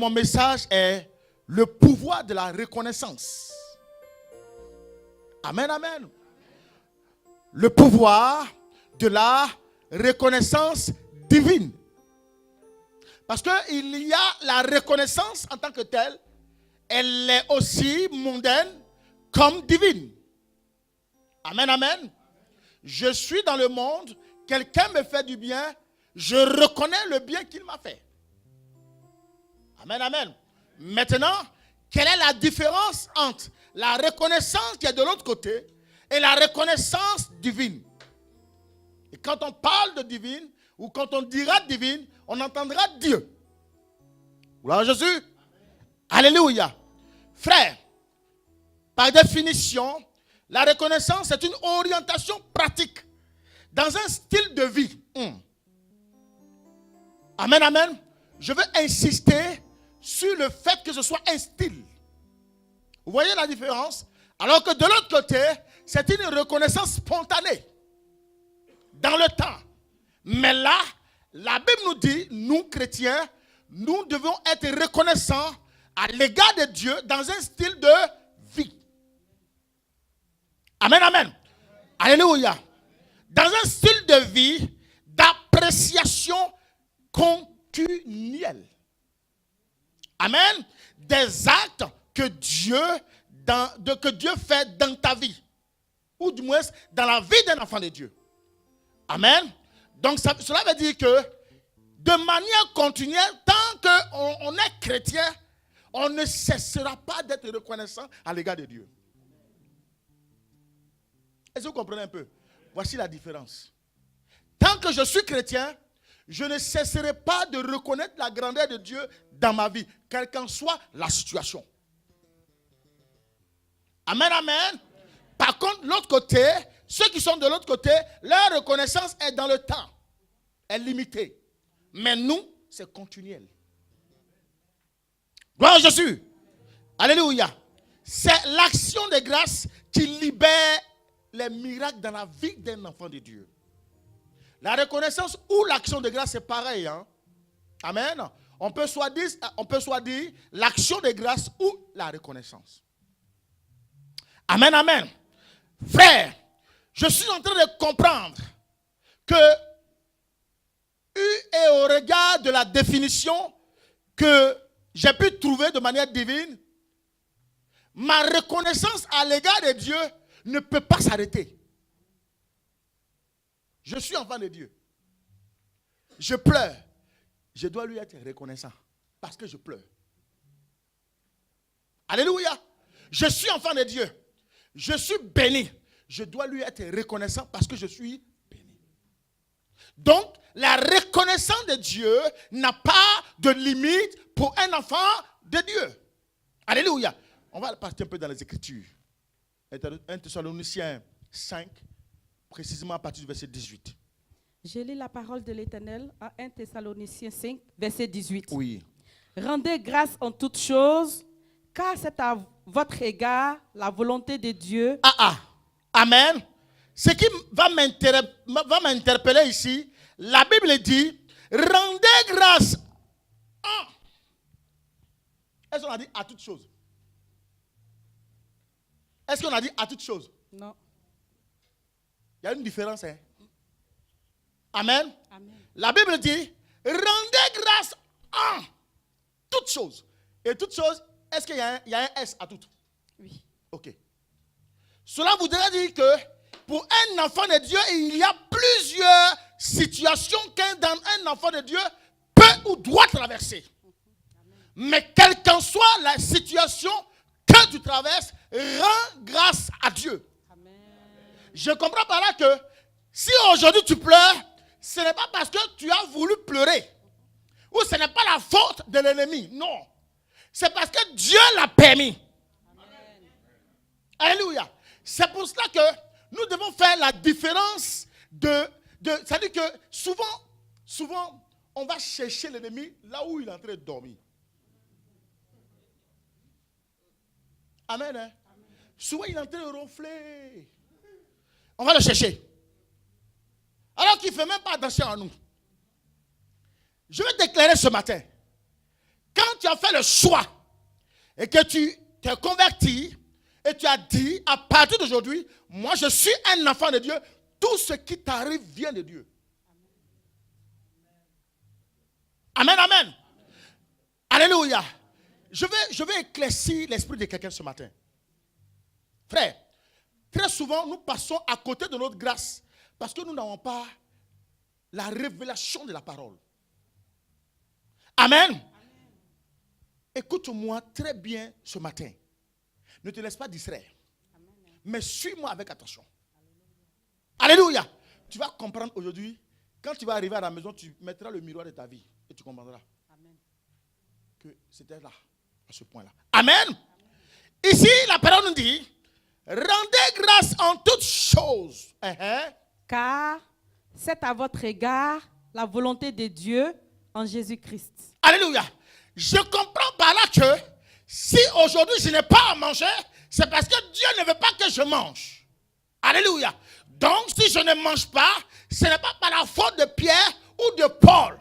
mon message est le pouvoir de la reconnaissance. Amen, amen. Le pouvoir de la reconnaissance divine. Parce qu'il y a la reconnaissance en tant que telle, elle est aussi mondaine comme divine. Amen, amen. Je suis dans le monde, quelqu'un me fait du bien, je reconnais le bien qu'il m'a fait. Amen, amen. Maintenant, quelle est la différence entre la reconnaissance qui est de l'autre côté et la reconnaissance divine? Et quand on parle de divine, ou quand on dira divine, on entendra Dieu. Gloire à Jésus. Alléluia. Frère, par définition, la reconnaissance est une orientation pratique dans un style de vie. Amen, amen. Je veux insister sur le fait que ce soit un style. Vous voyez la différence? Alors que de l'autre côté, c'est une reconnaissance spontanée dans le temps. Mais là, la Bible nous dit, nous chrétiens, nous devons être reconnaissants à l'égard de Dieu dans un style de vie. Amen, amen. Alléluia. Dans un style de vie d'appréciation continuelle. Amen. Des actes que Dieu fait dans ta vie. Ou du moins dans la vie d'un enfant de Dieu. Amen. Donc cela veut dire que de manière continuelle, tant qu'on est chrétien, on ne cessera pas d'être reconnaissant à l'égard de Dieu. Est-ce que vous comprenez un peu? Voici la différence. Tant que je suis chrétien, je ne cesserai pas de reconnaître la grandeur de Dieu dans ma vie, quelle qu'en soit la situation. Amen, amen. Par contre, l'autre côté, ceux qui sont de l'autre côté, leur reconnaissance est dans le temps, est limitée. Mais nous, c'est continuel. Gloire à Jésus. Alléluia. C'est l'action de grâce qui libère les miracles dans la vie d'un enfant de Dieu. La reconnaissance ou l'action de grâce, c'est pareil. Hein? Amen. On peut soit dire l'action de grâce ou la reconnaissance. Amen, amen. Frère, je suis en train de comprendre que, et au regard de la définition que j'ai pu trouver de manière divine, ma reconnaissance à l'égard de Dieu ne peut pas s'arrêter. Je suis enfant de Dieu. Je pleure. Je dois lui être reconnaissant parce que je pleure. Alléluia. Je suis enfant de Dieu. Je suis béni. Je dois lui être reconnaissant parce que je suis béni. Donc, la reconnaissance de Dieu n'a pas de limite pour un enfant de Dieu. Alléluia. On va partir un peu dans les Écritures. 1 Thessaloniciens 5, précisément à partir du verset 18. Je lis la parole de l'Éternel à 1 Thessaloniciens 5, verset 18. Oui. Rendez grâce en toutes choses, car c'est à votre égard la volonté de Dieu. Amen. Ce qui va m'interpeller ici, la Bible dit, rendez grâce. Est-ce qu'on a dit à toutes choses? Est-ce qu'on a dit à toutes choses? Non. Il y a une différence. Hein? Amen. Amen. La Bible dit, rendez grâce en toutes choses. Et toutes choses, est-ce qu'il y a un S à toutes? Oui. Ok. Cela voudrait dire que pour un enfant de Dieu, il y a plusieurs situations qu'un enfant de Dieu peut ou doit traverser. Mais quelle qu'en soit la situation que tu traverses, rends grâce à Dieu. Amen. Je comprends par là que si aujourd'hui tu pleures, ce n'est pas parce que tu as voulu pleurer. Ou ce n'est pas la faute de l'ennemi. Non. C'est parce que Dieu l'a permis. Amen. Alléluia. C'est pour cela que nous devons faire la différence c'est-à-dire que souvent, on va chercher l'ennemi là où il est en train de dormir. Amen. Hein? Amen. Souvent, il est en train de ronfler. On va le chercher. Alors qu'il ne fait même pas attention à nous. Je vais t'éclairer ce matin Quand tu as fait le choix et que tu t'es converti et tu as dit, à partir d'aujourd'hui, moi je suis un enfant de Dieu, tout ce qui t'arrive vient de Dieu. Amen, amen. Alléluia. Je vais éclaircir l'esprit de quelqu'un ce matin. Frère, très souvent nous passons à côté de notre grâce parce que nous n'avons pas la révélation de la parole. Amen. Écoute-moi très bien ce matin. Ne te laisse pas distraire. Mais suis-moi avec attention. Alléluia. Tu vas comprendre aujourd'hui. Quand tu vas arriver à la maison, tu mettras le miroir de ta vie. Et tu comprendras que c'était là, à ce point-là. Amen. Ici, la parole nous dit, rendez grâce en toutes choses. Car c'est à votre égard la volonté de Dieu en Jésus-Christ. Alléluia. Je comprends par là que si aujourd'hui je n'ai pas à manger, c'est parce que Dieu ne veut pas que je mange. Alléluia. Donc si je ne mange pas, ce n'est pas par la faute de Pierre ou de Paul.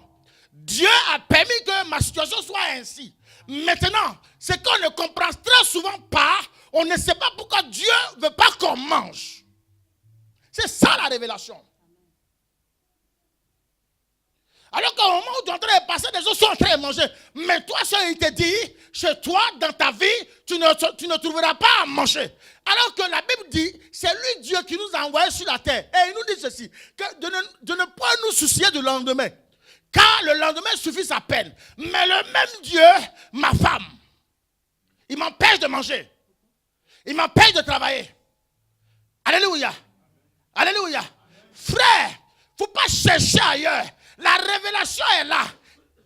Dieu a permis que ma situation soit ainsi. Maintenant, ce qu'on ne comprend très souvent pas, on ne sait pas pourquoi Dieu ne veut pas qu'on mange. C'est ça la révélation. Alors qu'au moment où tu es en train de passer, les autres sont en train de manger. Mais toi, ça, il te dit, chez toi, dans ta vie, tu ne trouveras pas à manger. Alors que la Bible dit, c'est lui Dieu qui nous a envoyés sur la terre. Et il nous dit ceci, que de ne pas nous soucier du lendemain. Car le lendemain suffit sa peine. Mais le même Dieu, ma femme, il m'empêche de manger. Il m'empêche de travailler. Alléluia. Alléluia. Frère, il ne faut pas chercher ailleurs. La révélation est là.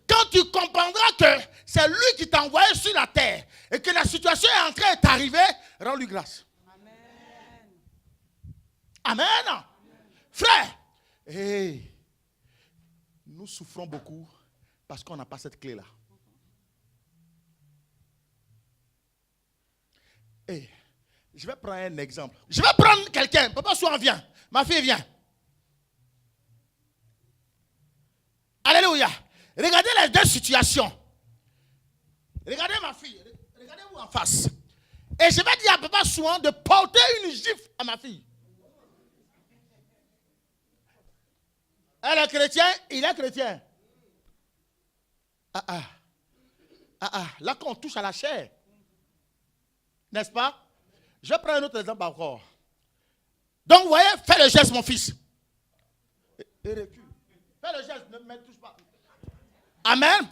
Quand tu comprendras que c'est lui qui t'a envoyé sur la terre et que la situation est en train de t'arriver, rends-lui grâce. Amen. Amen. Frère, hey, nous souffrons beaucoup parce qu'on n'a pas cette clé-là. Hey, je vais prendre un exemple. Je vais prendre quelqu'un. Papa Souan vient. Ma fille vient. Alléluia. Regardez les deux situations. Regardez ma fille. Regardez-vous en face. Et je vais dire à Papa Souan de porter une gifle à ma fille. Elle est chrétienne, il est chrétien. Là qu'on touche à la chair. N'est-ce pas? Je vais prendre un autre exemple encore. Donc, vous voyez, fais le geste, mon fils. Et recule. Fais le geste, ne me touche pas. Amen.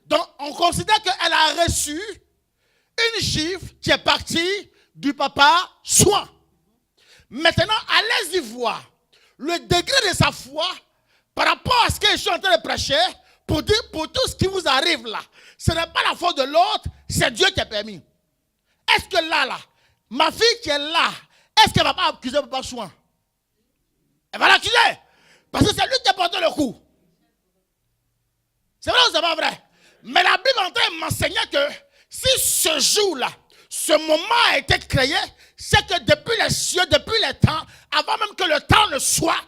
Donc, on considère qu'elle a reçu une gifle qui est partie du papa Souan. Maintenant, allez-y voir le degré de sa foi par rapport à ce que je suis en train de prêcher pour dire pour tout ce qui vous arrive là. Ce n'est pas la faute de l'autre, c'est Dieu qui a permis. Est-ce que là, ma fille qui est là, est-ce qu'elle ne va pas accuser papa Souan? Elle va l'accuser. Parce que c'est lui qui a porté le coup. C'est vrai ou c'est pas vrai? Mais la Bible est en train de m'enseigner que si ce jour-là, ce moment a été créé, c'est que depuis les cieux, depuis les temps, avant même que le temps ne soit,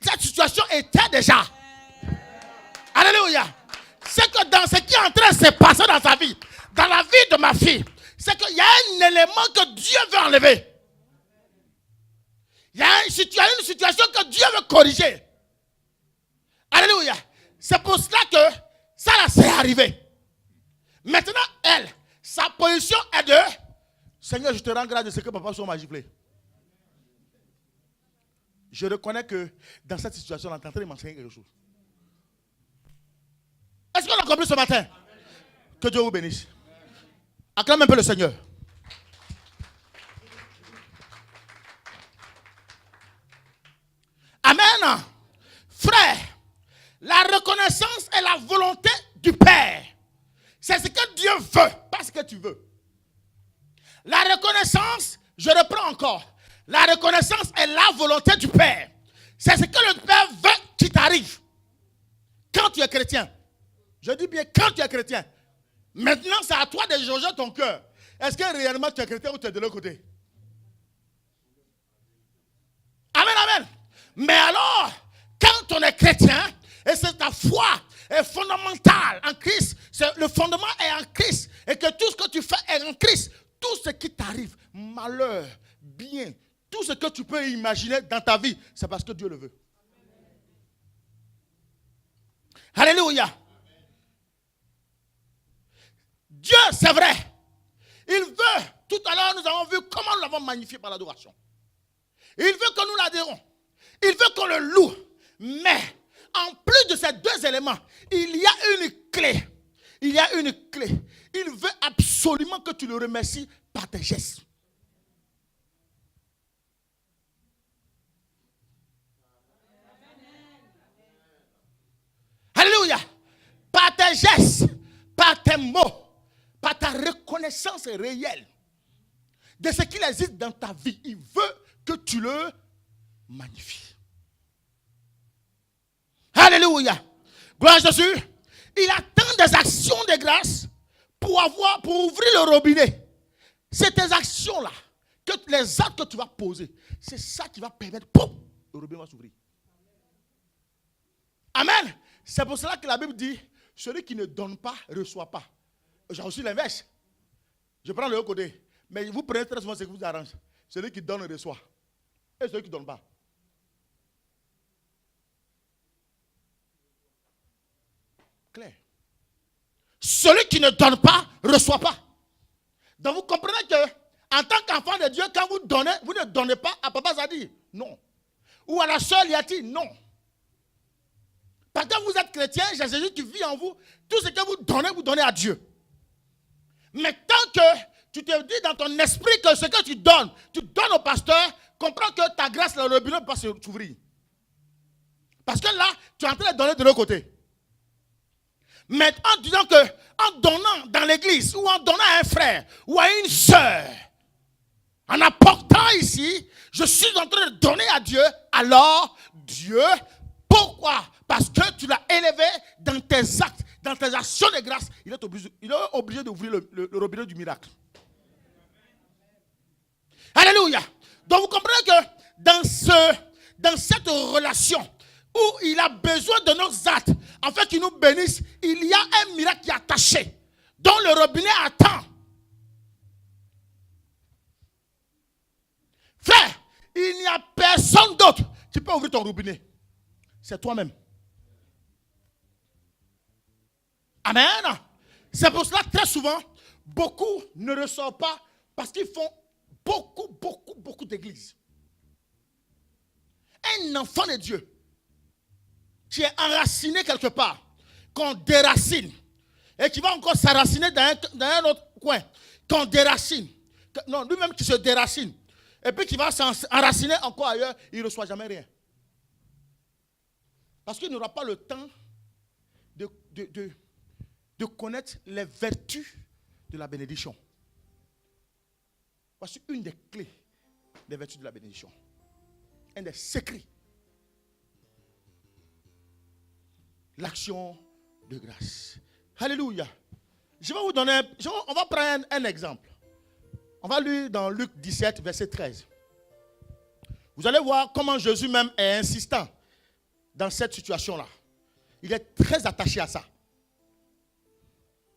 cette situation était déjà. Alléluia. C'est que dans ce qui est en train de se passer dans sa vie, dans la vie de ma fille, c'est qu'il y a un élément que Dieu veut enlever. Il y a une situation que Dieu veut corriger. Alléluia. C'est pour cela que ça là, c'est arrivé. Maintenant, elle, sa position est de Seigneur, je te rends grâce de ce que papa Souan m'a giflé. Je reconnais que dans cette situation, on est en train de m'enseigner quelque chose. Est-ce qu'on a compris ce matin? Amen. Que Dieu vous bénisse. Acclame un peu le Seigneur. Amen. Frère, la reconnaissance est la volonté du Père. C'est ce que Dieu veut, pas ce que tu veux. La reconnaissance, je reprends encore. La reconnaissance est la volonté du Père. C'est ce que le Père veut qui t'arrive. Quand tu es chrétien. Je dis bien quand tu es chrétien. Maintenant, c'est à toi de jauger ton cœur. Est-ce que réellement tu es chrétien ou tu es de l'autre côté? Amen, amen. Mais alors, quand on est chrétien, et c'est ta foi, est fondamentale en Christ, le fondement est en Christ, et que tout ce que tu fais est en Christ, tout ce qui t'arrive, malheur, bien, tout ce que tu peux imaginer dans ta vie, c'est parce que Dieu le veut. Alléluia. Dieu, c'est vrai. Il veut, tout à l'heure nous avons vu comment nous l'avons magnifié par l'adoration. Il veut que nous l'adhérons. Il veut qu'on le loue. Mais, en plus de ces deux éléments, il y a une clé. Il y a une clé. Il veut absolument que tu le remercies par tes gestes. Alléluia. Par tes gestes, par tes mots, par ta reconnaissance réelle de ce qu'il existe dans ta vie. Il veut que tu le magnifies. Alléluia. Gloire à Jésus. Il attend des actions de grâce pour ouvrir le robinet. C'est tes actions-là, les actes que tu vas poser, c'est ça qui va permettre, pouf, le robinet va s'ouvrir. Amen. C'est pour cela que la Bible dit, celui qui ne donne pas, ne reçoit pas. J'ai reçu l'inverse. Je prends le haut côté. Mais vous prenez très souvent ce qui vous arrange. Celui qui donne, reçoit. Et celui qui ne donne pas. Clair. Celui qui ne donne pas, ne reçoit pas. Donc vous comprenez que, en tant qu'enfant de Dieu, quand vous donnez, vous ne donnez pas à Papa Zadi. Non. Ou à la sœur Liati. Non. Parce que vous êtes chrétien, j'ai Jésus qui vit en vous. Tout ce que vous donnez à Dieu. Mais tant que tu te dis dans ton esprit que ce que tu donnes au pasteur, comprends que ta grâce, le robinet ne peut pas s'ouvrir. Parce que là, tu es en train de donner de l'autre côté. Mais en disant que, en donnant dans l'église, ou en donnant à un frère, ou à une soeur, en apportant ici, je suis en train de donner à Dieu, alors Dieu, pourquoi? Parce que tu l'as élevé dans tes actes, dans tes actions de grâce, il est obligé d'ouvrir le robinet du miracle. Alléluia. Donc vous comprenez que dans cette relation où il a besoin de nos actes, afin qu'il nous bénisse, il y a un miracle qui est attaché, dont le robinet attend. Frère, il n'y a personne d'autre qui peut ouvrir ton robinet. C'est toi-même. Amen. C'est pour cela que très souvent, beaucoup ne reçoivent pas parce qu'ils font beaucoup d'églises. Un enfant de Dieu qui est enraciné quelque part, qu'on déracine, et qui va encore s'enraciner dans un autre coin, qu'on déracine. Non, lui-même qui se déracine, et puis qui va s'enraciner encore ailleurs, il ne reçoit jamais rien. Parce qu'il n'aura pas le temps de connaître les vertus de la bénédiction. Voici une des clés des vertus de la bénédiction. Un des secrets. L'action de grâce. Alléluia. Je vais vous donner, on va prendre un exemple. On va lire dans Luc 17, verset 13. Vous allez voir comment Jésus même est insistant dans cette situation-là. Il est très attaché à ça.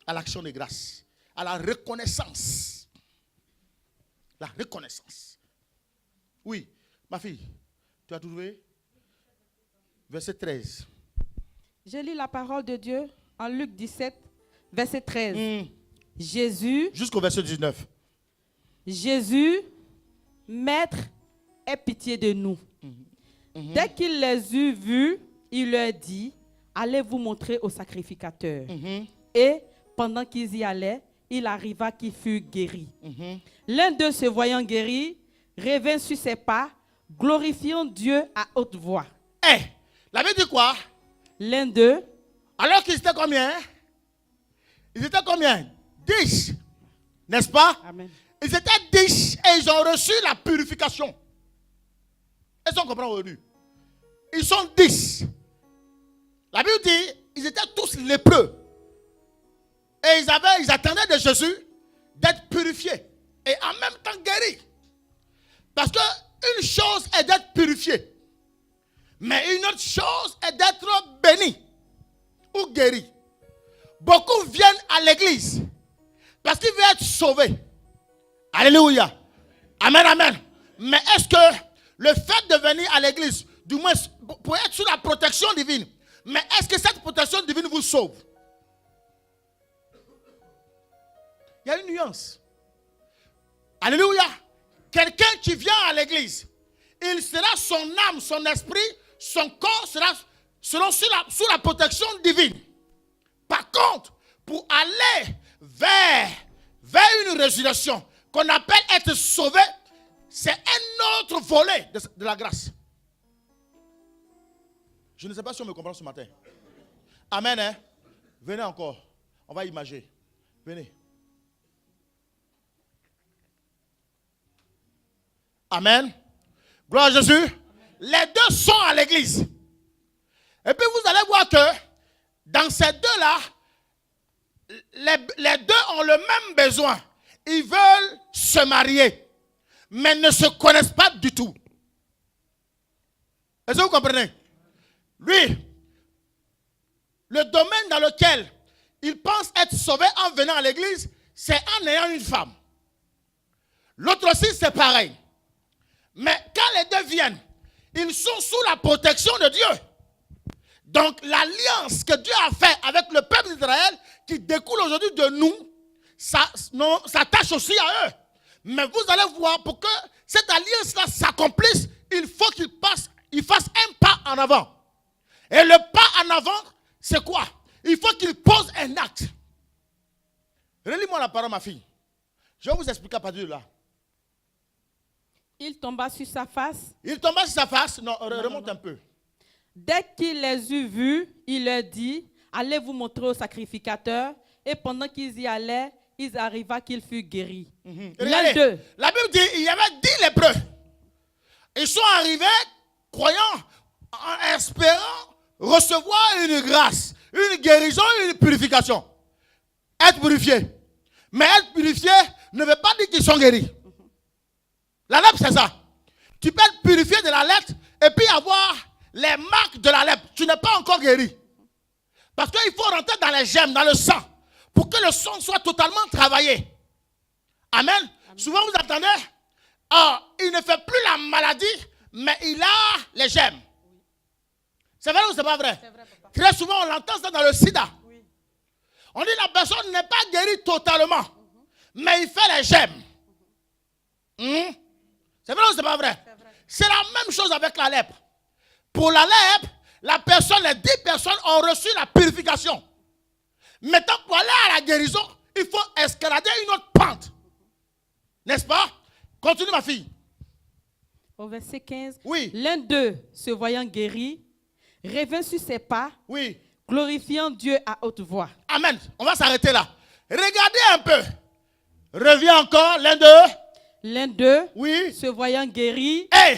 À l'action de grâce. À la reconnaissance. La reconnaissance. Oui, ma fille, tu as trouvé? Verset 13. Je lis la parole de Dieu en Luc 17, verset 13. Jésus. Jusqu'au verset 19. Jésus, Maître, aie pitié de nous. Dès qu'il les eut vus, il leur dit, allez vous montrer au sacrificateur. Et pendant qu'ils y allaient, il arriva qu'il fut guéri. L'un d'eux, se voyant guéri, revint sur ses pas, glorifiant Dieu à haute voix. La Bible dit quoi? L'un d'eux. Alors qu'ils étaient combien? Ils étaient combien? 10. N'est-ce pas? Amen. Ils étaient 10 et ils ont reçu la purification. Est-ce qu'on comprend aujourd'hui? Ils sont 10. La Bible dit, ils étaient tous lépreux. Et ils attendaient de Jésus d'être purifiés. Et en même temps guéris. Parce qu'une chose est d'être purifié. Mais une autre chose est d'être béni. ou guéri. Beaucoup viennent à l'église parce qu'ils veulent être sauvés. Alléluia. Amen, amen. Mais est-ce que le fait de venir à l'église, du moins pour être sous la protection divine, mais est-ce que cette protection divine vous sauve? Il y a une nuance. Alléluia. Quelqu'un qui vient à l'église, il sera son âme, son esprit, son corps seront sous la protection divine. Par contre, pour aller vers une résurrection qu'on appelle être sauvé, c'est un autre volet de la grâce. Je ne sais pas si on me comprend ce matin. Amen. Hein? Venez encore. On va imager. Venez. Amen. Gloire à Jésus. Amen. Les deux sont à l'église. Et puis vous allez voir que dans ces deux-là, les deux ont le même besoin. Ils veulent se marier, mais ne se connaissent pas du tout. Est-ce que vous comprenez? Lui, le domaine dans lequel il pense être sauvé en venant à l'église, c'est en ayant une femme. L'autre aussi, c'est pareil. Mais quand les deux viennent, ils sont sous la protection de Dieu. Donc l'alliance que Dieu a faite avec le peuple d'Israël, qui découle aujourd'hui de nous, ça s'attache aussi à eux. Mais vous allez voir, pour que cette alliance-là s'accomplisse, il faut qu'il fasse un pas en avant. Et le pas en avant, c'est quoi? Il faut qu'il pose un acte. Relis-moi la parole, ma fille. Je vais vous expliquer à partir de là. Il tomba sur sa face. Il tomba sur sa face. Non, remonte un peu. Dès qu'il les eut vus, il leur dit, allez vous montrer au sacrificateur. Et pendant qu'ils y allaient, il arriva qu'il fut guéri. L'un d'eux. La Bible dit, il y avait 10 lépreux. Ils sont arrivés, croyant, en espérant recevoir une grâce, une guérison, une purification. Être purifié. Mais être purifié ne veut pas dire qu'ils sont guéris. La lèpre, c'est ça. Tu peux être purifié de la lèpre et puis avoir les marques de la lèpre. Tu n'es pas encore guéri. Parce qu'il faut rentrer dans les gemmes, dans le sang, pour que le sang soit totalement travaillé. Amen. Amen. Souvent, vous entendez, il ne fait plus la maladie, mais il a les gemmes. Oui. C'est vrai ou c'est pas vrai? C'est vrai, papa. Très souvent, on l'entend ça dans le sida. Oui. On dit la personne n'est pas guérie totalement, mais il fait les gemmes. C'est vrai ou c'est pas vrai? C'est la même chose avec la lèpre. Pour la lèpre, les 10 personnes ont reçu la purification. Maintenant, pour aller à la guérison, il faut escalader une autre pente. N'est-ce pas? Continue, ma fille. Au verset 15. Oui. L'un d'eux, se voyant guéri, revint sur ses pas, oui, glorifiant Dieu à haute voix. Amen. On va s'arrêter là. Regardez un peu. Reviens encore, l'un d'eux. L'un d'eux, oui, se voyant guéri. Hey,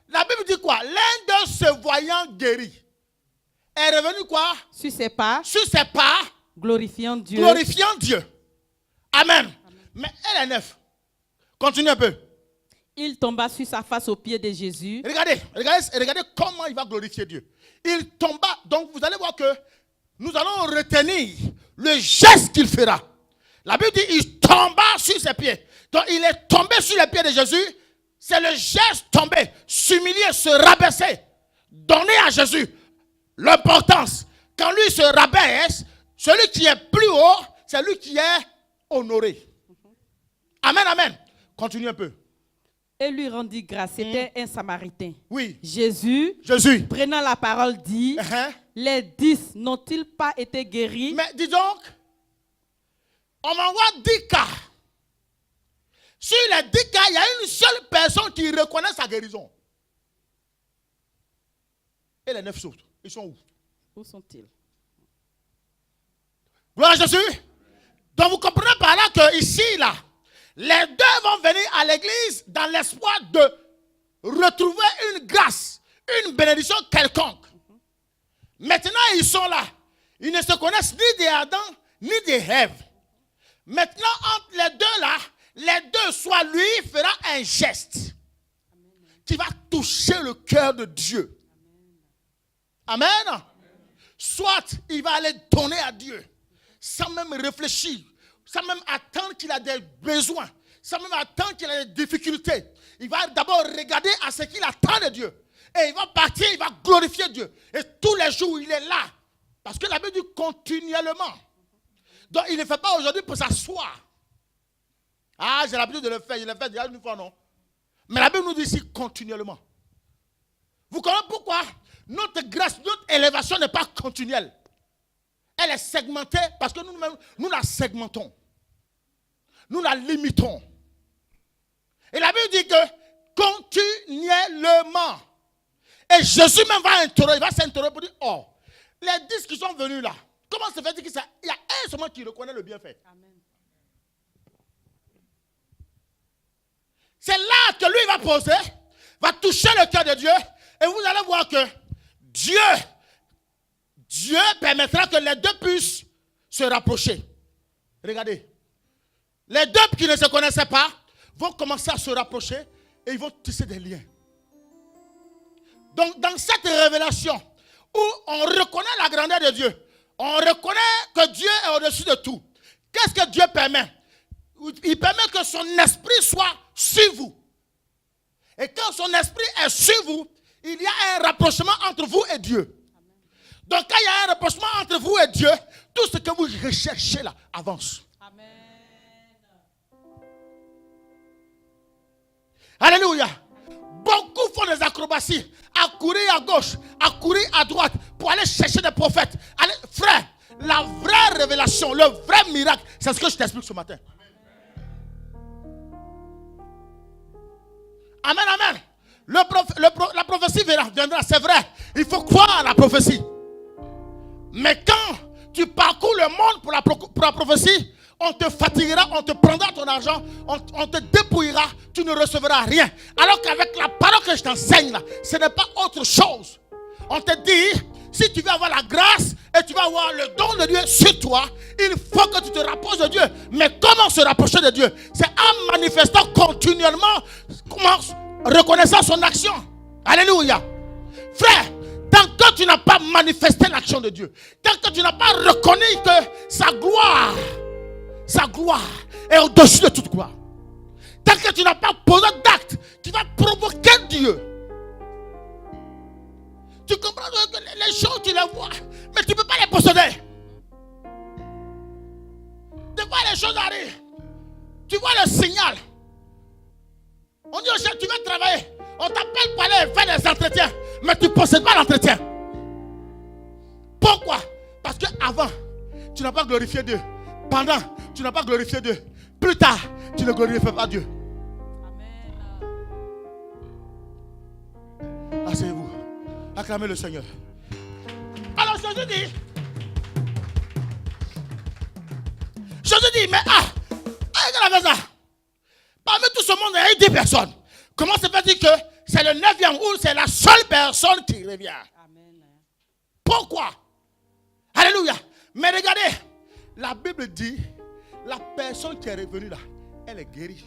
la Bible dit quoi? L'un d'eux se voyant guéri est revenu quoi? Sur ses pas. Sur ses pas. Glorifiant Dieu. Glorifiant Dieu. Amen. Amen. Mais elle est neuf. Continue un peu. Il tomba sur sa face aux pieds de Jésus. Regardez comment il va glorifier Dieu. Il tomba. Donc vous allez voir que nous allons retenir le geste qu'il fera. La Bible dit il tomba sur ses pieds. Donc il est tombé sur les pieds de Jésus. C'est le geste tombé, s'humilier, se rabaisser, donner à Jésus l'importance. Quand lui se rabaisse, celui qui est plus haut, c'est lui qui est honoré. Amen, amen. Continue un peu. Et lui rendit grâce. C'était un Samaritain. Oui. Jésus, prenant la parole, dit, les 10 n'ont-ils pas été guéris? Mais dis donc, on m'envoie 10 cas. Sur les 10 cas, il y a une seule personne qui reconnaît sa guérison. Et les 9 autres, ils sont où? Où sont-ils? Gloire à Jésus. Donc vous comprenez par là que ici, là, les deux vont venir à l'église dans l'espoir de retrouver une grâce, une bénédiction quelconque. Maintenant, ils sont là. Ils ne se connaissent ni d'Adam, ni d'Ève. Maintenant, entre les deux là, les deux, soit lui fera un geste qui va toucher le cœur de Dieu. Amen. soit il va aller donner à Dieu, sans même réfléchir, sans même attendre qu'il a des besoins, sans même attendre qu'il a des difficultés. Il va d'abord regarder à ce qu'il attend de Dieu. Et il va partir, il va glorifier Dieu. Et tous les jours, il est là. Parce que la Bible dit continuellement. Donc, il ne fait pas aujourd'hui pour s'asseoir. Ah, j'ai l'habitude de le faire. Je l'ai fait déjà une fois, non. Mais la Bible nous dit ici continuellement. Vous comprenez pourquoi notre grâce, notre élévation n'est pas continuelle. Elle est segmentée parce que nous-mêmes, nous la segmentons. Nous la limitons. Et la Bible dit que continuellement. Et Jésus même va s'interroger pour dire, oh, les 10 qui sont venus là, comment se fait-il qu'il y a un seulement qui reconnaît le bienfait? Amen. C'est là que lui va poser, va toucher le cœur de Dieu, et vous allez voir que Dieu permettra que les deux puissent se rapprocher. Regardez, les deux qui ne se connaissaient pas vont commencer à se rapprocher et ils vont tisser des liens. Donc, dans cette révélation où on reconnaît la grandeur de Dieu, on reconnaît que Dieu est au-dessus de tout. Qu'est-ce que Dieu permet? Il permet que son esprit soit sur vous. Et quand son esprit est sur vous, il y a un rapprochement entre vous et Dieu. Donc, quand il y a un rapprochement entre vous et Dieu, tout ce que vous recherchez là avance. Amen. Alléluia. Beaucoup font des acrobaties, à courir à gauche, à courir à droite, pour aller chercher des prophètes. Allez, frère, la vraie révélation, le vrai miracle, c'est ce que je t'explique ce matin. Amen, amen. La prophétie viendra, c'est vrai. Il faut croire à la prophétie. Mais quand tu parcours le monde pour la prophétie, on te fatiguera, on te prendra ton argent, on te dépouillera, tu ne recevras rien. Alors qu'avec la parole que je t'enseigne là, ce n'est pas autre chose. On te dit, si tu veux avoir la grâce et tu vas avoir le don de Dieu sur toi, il faut que tu te rapproches de Dieu. Mais comment se rapprocher de Dieu? C'est en manifestant continuellement, reconnaissant son action. Alléluia. Frère, tant que tu n'as pas manifesté l'action de Dieu, tant que tu n'as pas reconnu que sa gloire est au-dessus de toute gloire, tant que tu n'as pas posé d'acte qui va provoquer Dieu, tu comprends que les choses tu les vois, mais tu ne peux pas les posséder. Des fois les choses arrivent, tu vois le signal. On dit au chef, tu vas travailler, on t'appelle pour aller faire des entretiens, mais tu ne possèdes pas l'entretien. Pourquoi? Parce qu'avant, tu n'as pas glorifié Dieu. Pendant, tu n'as pas glorifié Dieu. Plus tard, tu ne glorifies pas Dieu. Amen. Asseyez-vous. Acclamez le Seigneur. Alors Jésus dit, mais regardez ça. Parmi tout ce monde, il y a eu 10 personnes. Comment se fait-il que c'est le 9e ou c'est la seule personne qui revient? Amen. Pourquoi? Alléluia. Mais regardez, la Bible dit, la personne qui est revenue là, elle est guérie.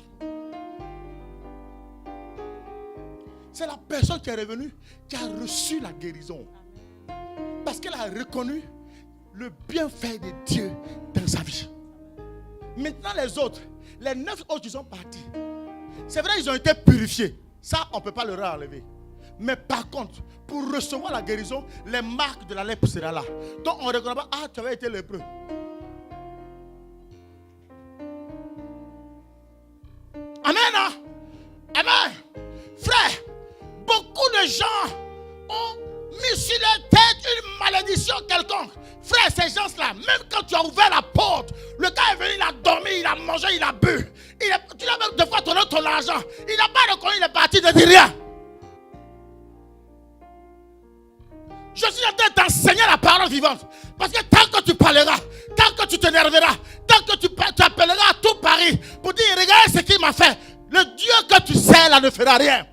C'est la personne qui est revenue qui a reçu la guérison. Parce qu'elle a reconnu le bienfait de Dieu dans sa vie. Maintenant les autres, les 9 autres qui sont partis, c'est vrai ils ont été purifiés. Ça on ne peut pas leur enlever. Mais par contre, pour recevoir la guérison, les marques de la lèpre seront là. Donc on ne reconnaît pas, ah tu avais été lépreux. Amen, hein? Amen. Frère, beaucoup de gens ont mis sur leur tête une malédiction quelconque. Frère, ces gens-là, même quand tu as ouvert la porte, le gars est venu, il a dormi, il a mangé, il a bu. Tu l'as même deux fois donné ton argent. Il n'a pas reconnu, il est parti, il ne dit rien. Je suis en train de t'enseigner la parole vivante. Parce que tant que tu parleras, tant que tu t'énerveras, tant que tu appelleras à tout Paris pour dire, regardez ce qu'il m'a fait, le Dieu que tu sais là ne fera rien.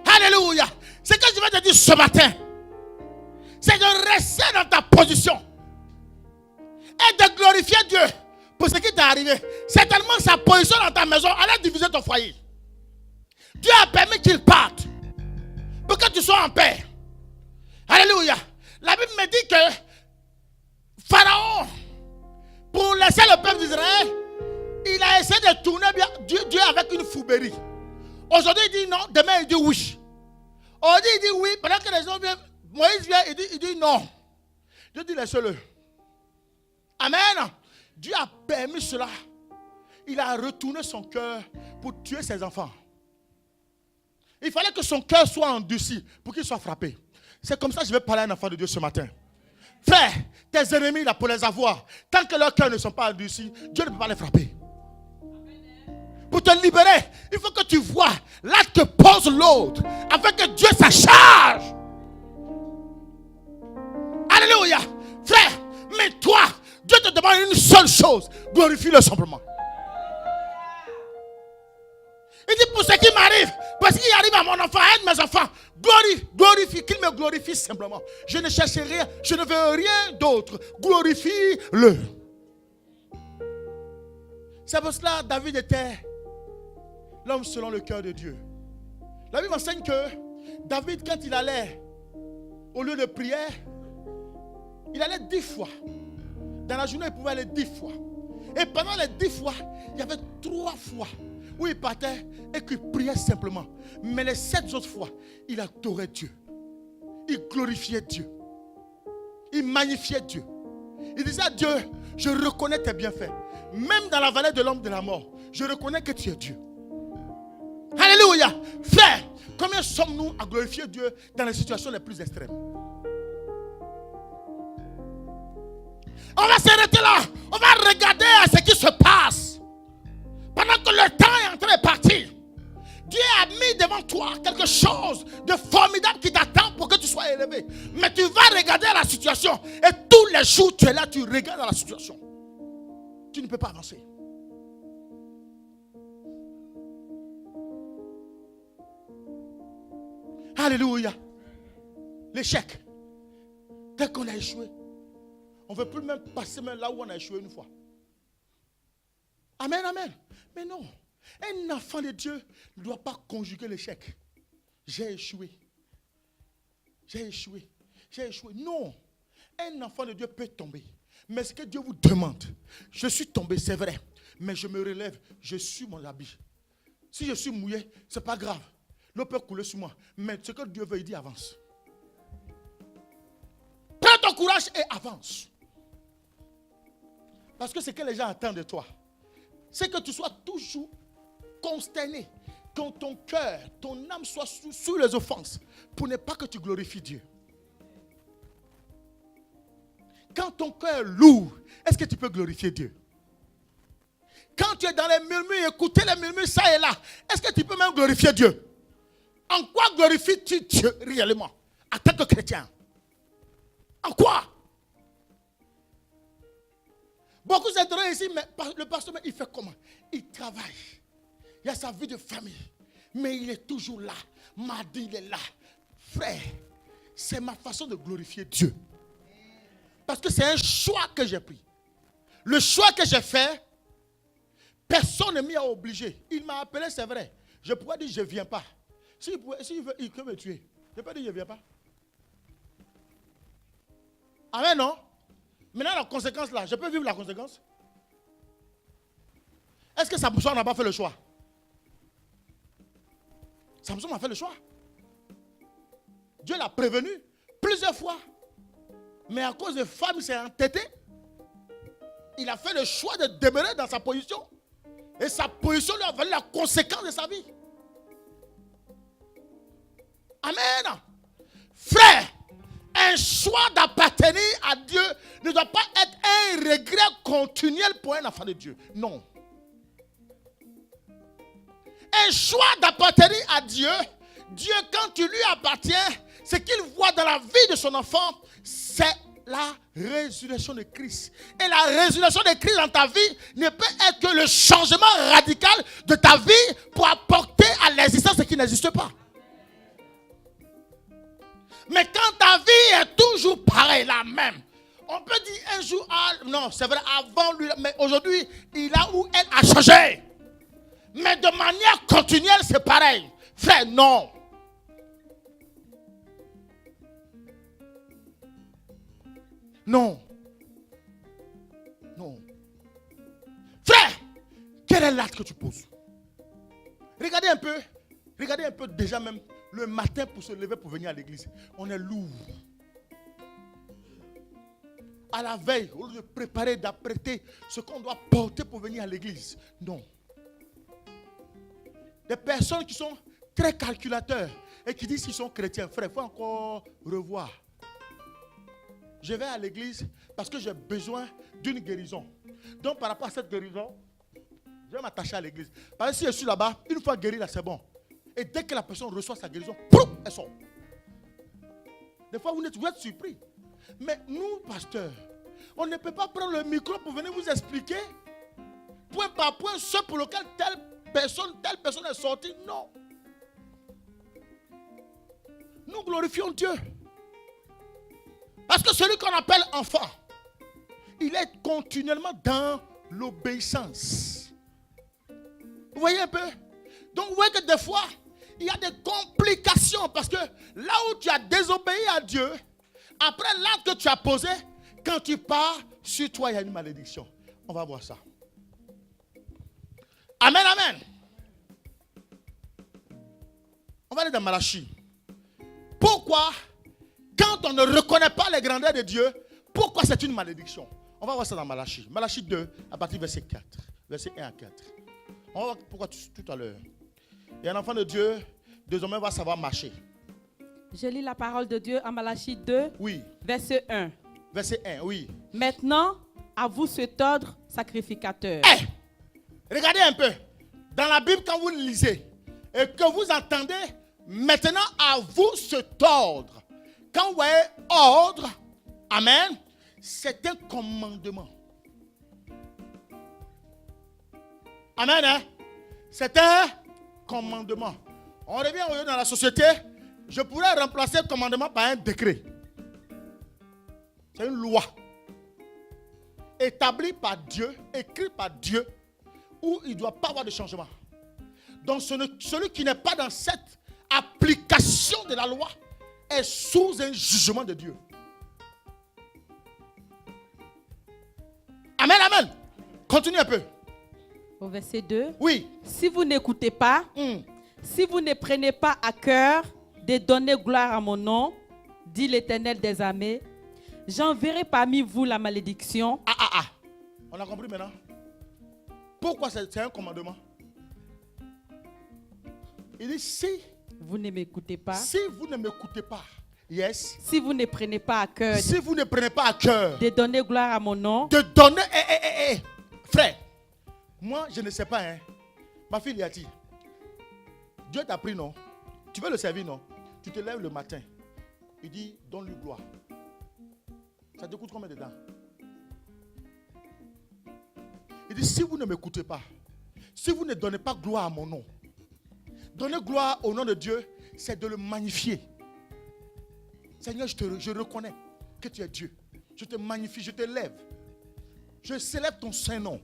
Alléluia. Ce que je vais te dire ce matin, c'est de rester dans ta position et de glorifier Dieu pour ce qui t'est arrivé. Certainement sa position dans ta maison allait diviser ton foyer. Dieu a permis qu'il parte pour que tu sois en paix. Alléluia. La Bible me dit que Pharaon, pour laisser le peuple d'Israël, il a essayé de tourner Dieu avec une fourberie. Aujourd'hui, il dit non, demain, il dit oui. Aujourd'hui, il dit oui, pendant que les gens viennent, Moïse vient, il dit non. Dieu dit laissez-le. Amen. Dieu a permis cela. Il a retourné son cœur pour tuer ses enfants. Il fallait que son cœur soit endurci pour qu'il soit frappé. C'est comme ça que je vais parler à un enfant de Dieu ce matin. Frère, tes ennemis là pour les avoir, tant que leurs cœurs ne sont pas endurcis, Dieu ne peut pas les frapper. Pour te libérer, il faut que tu vois l'acte que pose l'autre afin que Dieu s'acharge. Alléluia. Frère, mais toi, Dieu te demande une seule chose. Glorifie-le simplement. Il dit pour ce qui m'arrive, parce qu'il arrive à mon enfant, aide mes enfants, glorifie, qu'il me glorifie simplement. Je ne cherche rien, je ne veux rien d'autre. Glorifie-le. C'est pour cela que David était l'homme selon le cœur de Dieu. La Bible enseigne que David, quand il allait au lieu de prière, il allait 10 fois. Dans la journée, il pouvait aller 10 fois. Et pendant les 10 fois, il y avait 3 fois où il partait et qu'il priait simplement. Mais les 7 autres fois, il adorait Dieu. Il glorifiait Dieu. Il magnifiait Dieu. Il disait à Dieu, je reconnais tes bienfaits. Même dans la vallée de l'ombre de la mort, je reconnais que tu es Dieu. Alléluia. Frère, combien sommes-nous à glorifier Dieu dans les situations les plus extrêmes? On va s'arrêter là. On va regarder à ce qui se passe. Pendant que le temps est en train de partir, Dieu a mis devant toi quelque chose de formidable qui t'attend pour que tu sois élevé. Mais tu vas regarder la situation et tous les jours tu es là, tu regardes la situation. Tu ne peux pas avancer. Alléluia. L'échec. Dès qu'on a échoué, on ne veut plus même passer même là où on a échoué une fois. Amen, amen. Mais non. Un enfant de Dieu ne doit pas conjuguer l'échec. J'ai échoué. J'ai échoué. J'ai échoué. Non. Un enfant de Dieu peut tomber. Mais ce que Dieu vous demande, je suis tombé, c'est vrai. Mais je me relève, je suis mon habit. Si je suis mouillé, ce n'est pas grave. L'eau peut couler sur moi. Mais ce que Dieu veut, il dit avance. Prends ton courage et avance. Parce que ce que les gens attendent de toi, c'est que tu sois toujours consterné. Que ton cœur, ton âme soit sous les offenses. Pour ne pas que tu glorifies Dieu. Quand ton cœur est lourd, est-ce que tu peux glorifier Dieu? Quand tu es dans les murmures, écouter les murmures ça et là, est-ce que tu peux même glorifier Dieu? En quoi glorifies-tu Dieu réellement en tant que chrétien? En quoi? Beaucoup s'interrogent ici, mais le pasteur, il fait comment? Il travaille. Il a sa vie de famille. Mais il est toujours là. Mardi, il est là. Frère, c'est ma façon de glorifier Dieu. Parce que c'est un choix que j'ai pris. Le choix que j'ai fait, personne ne m'y a obligé. Il m'a appelé, c'est vrai. Je pourrais dire, je ne viens pas. S'il veut, il peut me tuer. Je peux dire, je ne viens pas. Amen, non? Maintenant, la conséquence là, je peux vivre la conséquence? Est-ce que Samson n'a pas fait le choix? Samson a fait le choix. Dieu l'a prévenu plusieurs fois. Mais à cause de femmes, il s'est entêté. Il a fait le choix de demeurer dans sa position. Et sa position lui a valu la conséquence de sa vie. Amen. Frère, un choix d'appartenir à Dieu ne doit pas être un regret continuel pour un enfant de Dieu. Non. Un choix d'appartenir à Dieu, Dieu, quand tu lui appartiens, ce qu'il voit dans la vie de son enfant, c'est la résurrection de Christ. Et la résurrection de Christ dans ta vie ne peut être que le changement radical de ta vie pour apporter à l'existence ce qui n'existe pas. Mais quand ta vie est toujours pareille, la même, on peut dire un jour, non, c'est vrai, avant lui, mais aujourd'hui, il a ou elle a changé. Mais de manière continuelle, c'est pareil. Frère, non. Non. Non. Frère, quel est l'acte que tu poses? Regardez un peu déjà même le matin pour se lever pour venir à l'église. On est lourd. À la veille, au lieu de préparer, d'apprêter ce qu'on doit porter pour venir à l'église. Non. Des personnes qui sont très calculateurs et qui disent qu'ils sont chrétiens. Frère, il faut encore revoir. Je vais à l'église parce que j'ai besoin d'une guérison. Donc par rapport à cette guérison, je vais m'attacher à l'église. Parce que si je suis là-bas, une fois guéri, là c'est bon. Et dès que la personne reçoit sa guérison, pouf, elle sort. Des fois, vous êtes surpris. Mais nous, pasteurs, on ne peut pas prendre le micro pour venir vous expliquer point par point ce pour lequel telle personne est sortie. Non. Nous glorifions Dieu. Parce que celui qu'on appelle enfant, il est continuellement dans l'obéissance. Vous voyez un peu? Donc vous voyez que des fois, il y a des complications. Parce que là où tu as désobéi à Dieu, après l'acte que tu as posé, quand tu pars, sur toi il y a une malédiction. On va voir ça. Amen, amen. On va aller dans Malachie. Pourquoi, quand on ne reconnaît pas les grandeurs de Dieu, pourquoi c'est une malédiction? On va voir ça dans Malachie. Malachie 2, à partir du verset 4. Verset 1 à 4. On va voir pourquoi tout à l'heure. Et un enfant de Dieu, désormais, va savoir marcher. Je lis la parole de Dieu en Malachie 2, Oui. verset 1. Verset 1, oui. Maintenant, à vous cet ordre sacrificateur. Hey! Regardez un peu. Dans la Bible, quand vous lisez et que vous entendez, maintenant à vous cet ordre. Quand vous voyez ordre, amen, c'est un commandement. Amen, hein? C'est un commandement. On revient aujourd'hui dans la société, je pourrais remplacer le commandement par un décret. C'est une loi établie par Dieu, écrite par Dieu, où il ne doit pas avoir de changement. Donc celui qui n'est pas dans cette application de la loi est sous un jugement de Dieu. Amen, amen. Continue un peu. Au verset 2. Oui. Si vous n'écoutez pas, si vous ne prenez pas à cœur de donner gloire à mon nom, dit l'Éternel des armées, j'enverrai parmi vous la malédiction. On a compris maintenant? Pourquoi c'est un commandement? Il dit si vous ne m'écoutez pas. Si vous ne m'écoutez pas. Yes. Si vous ne prenez pas à cœur. Si vous ne prenez pas à cœur. De donner gloire à mon nom. De donner. Frère, moi je ne sais pas. Hein. Ma fille Yati, Dieu t'a pris, non? Tu veux le servir, non? Tu te lèves le matin. Il dit donne-lui gloire. Ça te coûte combien de temps? Il dit si vous ne m'écoutez pas, si vous ne donnez pas gloire à mon nom, donner gloire au nom de Dieu, c'est de le magnifier. Seigneur, je reconnais que tu es Dieu. Je te magnifie, je te lève. Je célèbre ton saint nom.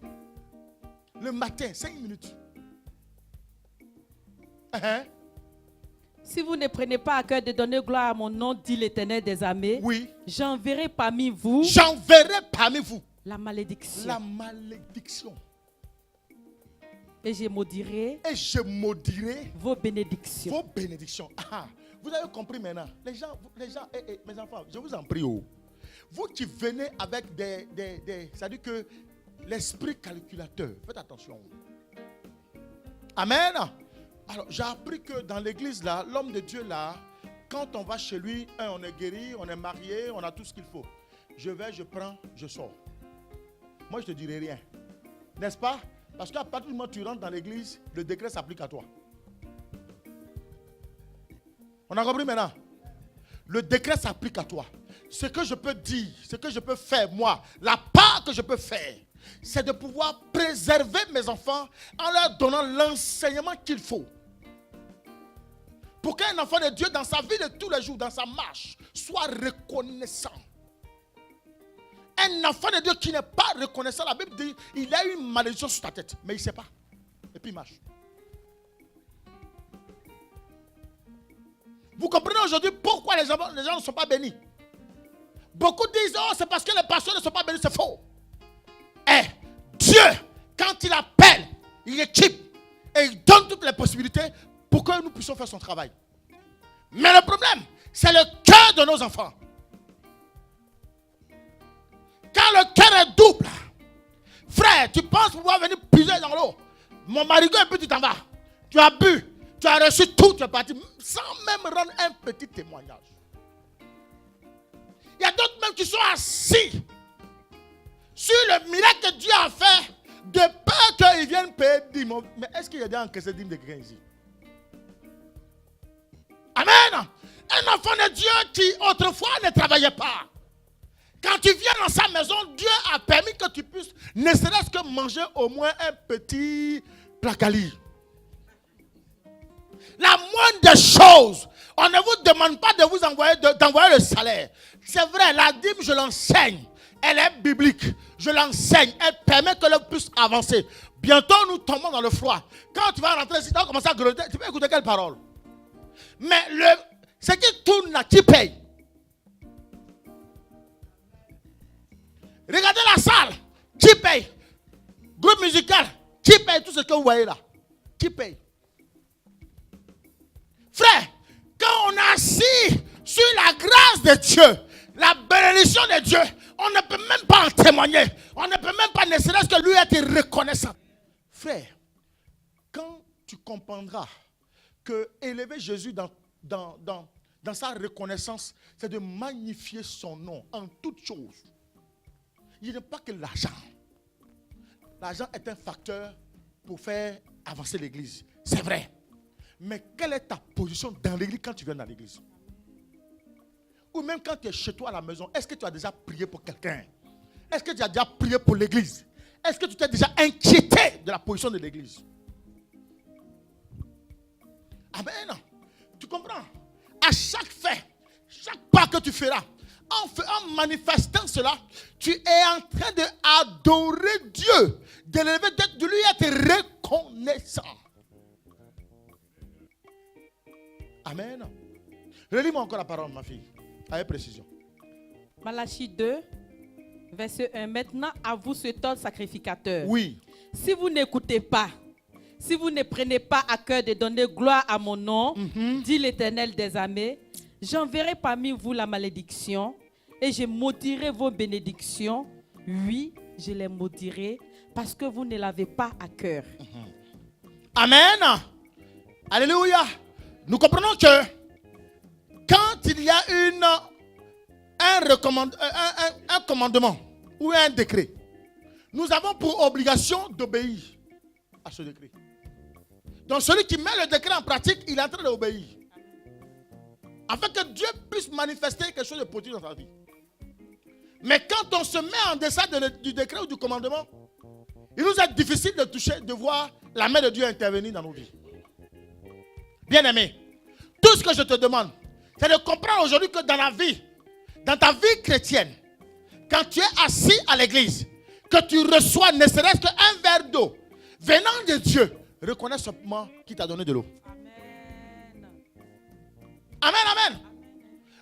Le matin, 5 minutes. Si vous ne prenez pas à cœur de donner gloire à mon nom, dit l'Éternel des armées, oui. J'enverrai parmi vous. J'enverrai parmi vous. La malédiction. La malédiction. Et je maudirai. Et je maudirai. Vos bénédictions. Vos bénédictions. Vous avez compris maintenant. Les gens, mes enfants, je vous en prie. Vous qui venez avec des c'est-à-dire que l'esprit calculateur, faites attention. Amen. Alors, j'ai appris que dans l'église là, l'homme de Dieu là, quand on va chez lui, on est guéri, on est marié, on a tout ce qu'il faut. Je vais, je prends, je sors. Moi, je ne te dirai rien. N'est-ce pas? Parce qu'à partir du moment où tu rentres dans l'église, le décret s'applique à toi. On a compris maintenant? Le décret s'applique à toi. Ce que je peux dire, ce que je peux faire, moi, la part que je peux faire, c'est de pouvoir préserver mes enfants en leur donnant l'enseignement qu'il faut. Pour qu'un enfant de Dieu, dans sa vie de tous les jours, dans sa marche, soit reconnaissant. Un enfant de Dieu qui n'est pas reconnaissant, la Bible dit, il a une malédiction sur ta tête, mais il ne sait pas. Et puis il marche. Vous comprenez aujourd'hui pourquoi les gens ne sont pas bénis? Beaucoup disent, oh, c'est parce que les pasteurs ne sont pas bénis, c'est faux. Et Dieu, quand il appelle, il équipe et il donne toutes les possibilités pour que nous puissions faire son travail. Mais le problème, c'est le cœur de nos enfants. Quand le cœur est double, frère, tu penses pouvoir venir puiser dans l'eau. Mon marigot, et puis tu t'en vas. Tu as bu, tu as reçu tout, tu es parti, sans même rendre un petit témoignage. Il y a d'autres même qui sont assis sur le miracle que Dieu a fait, de peur qu'ils viennent payer dîmes. Mais est-ce qu'il y a déjà encaissé dîmes de quelqu'un ici? Amen. Un enfant de Dieu qui autrefois ne travaillait pas. Quand tu viens dans sa maison, Dieu a permis que tu puisses ne serait-ce que manger au moins un petit placali. La moindre des choses, on ne vous demande pas de vous d'envoyer le salaire. C'est vrai, la dîme, je l'enseigne. Elle est biblique. Je l'enseigne. Elle permet que l'homme puisse avancer. Bientôt, nous tombons dans le froid. Quand tu vas rentrer ici, tu vas commencer à grelotter. Tu peux écouter quelle parole? Mais ce qui tourne là, qui paye? Regardez la salle. Qui paye? Groupe musical. Qui paye tout ce que vous voyez là? Qui paye? Frère, quand on est assis sur la grâce de Dieu, la bénédiction de Dieu, on ne peut même pas en témoigner. On ne peut même pas, ne serait-ce que lui être reconnaissant. Frère, quand tu comprendras que élever Jésus dans sa reconnaissance, c'est de magnifier son nom en toutes choses. Il n'est pas que l'argent. L'argent est un facteur pour faire avancer l'église. C'est vrai. Mais quelle est ta position dans l'église quand tu viens dans l'église? Ou même quand tu es chez toi à la maison, est-ce que tu as déjà prié pour quelqu'un? Est-ce que tu as déjà prié pour l'église? Est-ce que tu t'es déjà inquiété de la position de l'église? Amen. Tu comprends? À chaque fait, chaque pas que tu feras, en manifestant cela, tu es en train d'adorer Dieu, de lui être reconnaissant. Amen. Relis-moi encore la parole, ma fille, avec précision. Malachie 2, verset 1. Maintenant, à vous ce temps sacrificateur. Oui. Si vous n'écoutez pas, si vous ne prenez pas à cœur de donner gloire à mon nom, dit l'Éternel des armées, j'enverrai parmi vous la malédiction et je maudirai vos bénédictions. Oui, je les maudirai parce que vous ne l'avez pas à cœur. Amen. Alléluia. Nous comprenons que quand il y a un commandement ou un décret, nous avons pour obligation d'obéir à ce décret. Donc celui qui met le décret en pratique, il est en train d'obéir. Afin que Dieu puisse manifester quelque chose de positif dans sa vie. Mais quand on se met en deçà du décret ou du commandement, il nous est difficile de toucher, de voir la main de Dieu intervenir dans nos vies. Bien-aimé, tout ce que je te demande, c'est de comprendre aujourd'hui que dans ta vie chrétienne, quand tu es assis à l'église, que tu reçois ne serait-ce qu'un verre d'eau venant de Dieu, reconnais simplement qu'il t'a donné de l'eau. Amen. Amen, amen.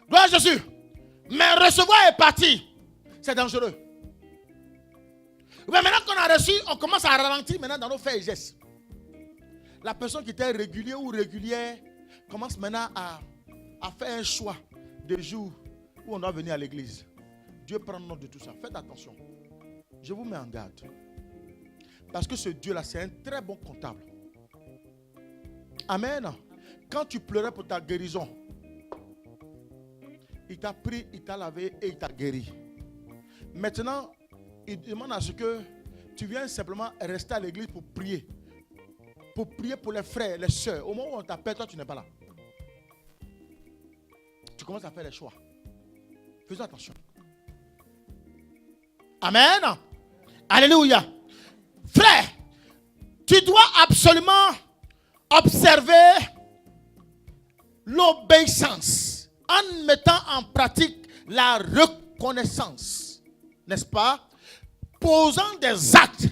Gloire à Jésus. Mais recevoir est parti. C'est dangereux. Mais maintenant qu'on a reçu, on commence à ralentir maintenant dans nos faits et gestes. La personne qui était régulière ou régulière commence maintenant à faire un choix de jours où on doit venir à l'église. Dieu prend note de tout ça. Faites attention. Je vous mets en garde. Parce que ce Dieu-là, c'est un très bon comptable. Amen. Quand tu pleurais pour ta guérison, il t'a pris, il t'a lavé et il t'a guéri. Maintenant, il demande à ce que tu viennes simplement rester à l'église pour prier. Pour prier pour les frères, les soeurs. Au moment où on t'appelle, toi, tu n'es pas là. Tu commences à faire les choix. Faisons attention. Amen. Alléluia. Frère, tu dois absolument observer l'obéissance en mettant en pratique la reconnaissance. N'est-ce pas? Posant des actes.